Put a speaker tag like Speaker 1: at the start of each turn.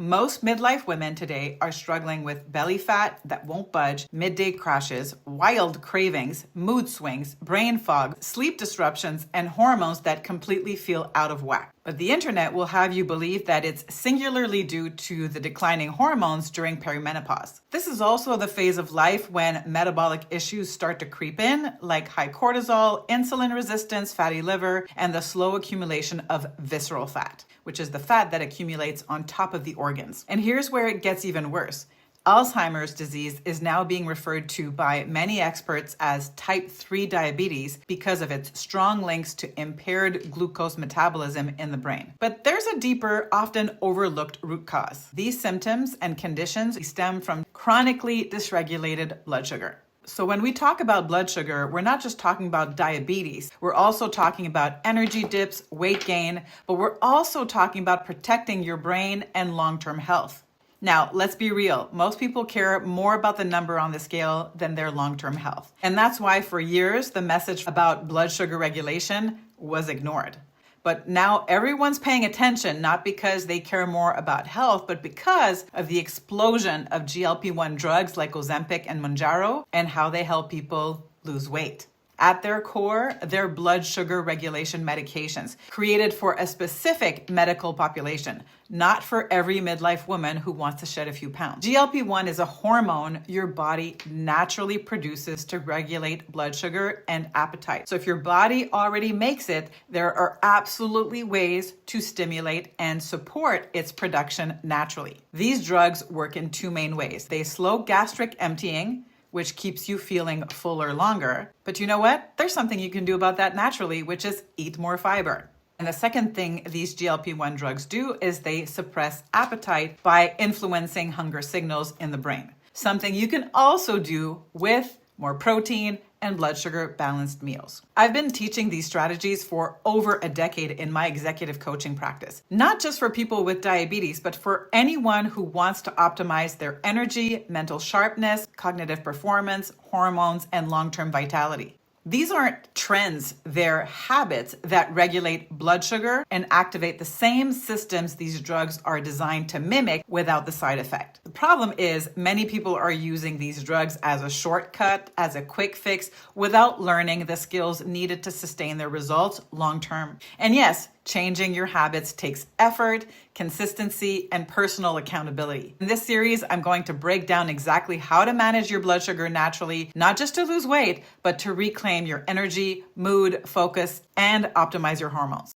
Speaker 1: Most midlife women today are struggling with belly fat that won't budge, midday crashes, wild cravings, mood swings, brain fog, sleep disruptions, and hormones that completely feel out of whack. But the internet will have you believe that it's singularly due to the declining hormones during perimenopause. This is also the phase of life when metabolic issues start to creep in, like high cortisol, insulin resistance, fatty liver, and the slow accumulation of visceral fat, which is the fat that accumulates on top of the organs. And here's where it gets even worse. Alzheimer's disease is now being referred to by many experts as type 3 diabetes because of its strong links to impaired glucose metabolism in the brain. But there's a deeper, often overlooked root cause. These symptoms and conditions stem from chronically dysregulated blood sugar. So when we talk about blood sugar, we're not just talking about diabetes. We're also talking about energy dips, weight gain, but we're also talking about protecting your brain and long-term health. Now, let's be real. Most people care more about the number on the scale than their long-term health. And that's why for years, the message about blood sugar regulation was ignored. But now everyone's paying attention, not because they care more about health, but because of the explosion of GLP-1 drugs like Ozempic and Mounjaro and how they help people lose weight. At their core, they're blood sugar regulation medications created for a specific medical population, not for every midlife woman who wants to shed a few pounds. GLP-1 is a hormone your body naturally produces to regulate blood sugar and appetite. So if your body already makes it, there are absolutely ways to stimulate and support its production naturally. These drugs work in two main ways. They slow gastric emptying, which keeps you feeling fuller longer. But you know what? There's something you can do about that naturally, which is eat more fiber. And the second thing these GLP-1 drugs do is they suppress appetite by influencing hunger signals in the brain. Something you can also do with more protein and blood sugar balanced meals. I've been teaching these strategies for over a decade in my executive coaching practice, not just for people with diabetes, but for anyone who wants to optimize their energy, mental sharpness, cognitive performance, hormones, and long-term vitality. These aren't trends, they're habits that regulate blood sugar and activate the same systems these drugs are designed to mimic without the side effect. The problem is many people are using these drugs as a shortcut, as a quick fix, without learning the skills needed to sustain their results long term. And yes, changing your habits takes effort, consistency, and personal accountability. In this series, I'm going to break down exactly how to manage your blood sugar naturally, not just to lose weight, but to reclaim your energy, mood, focus, and optimize your hormones.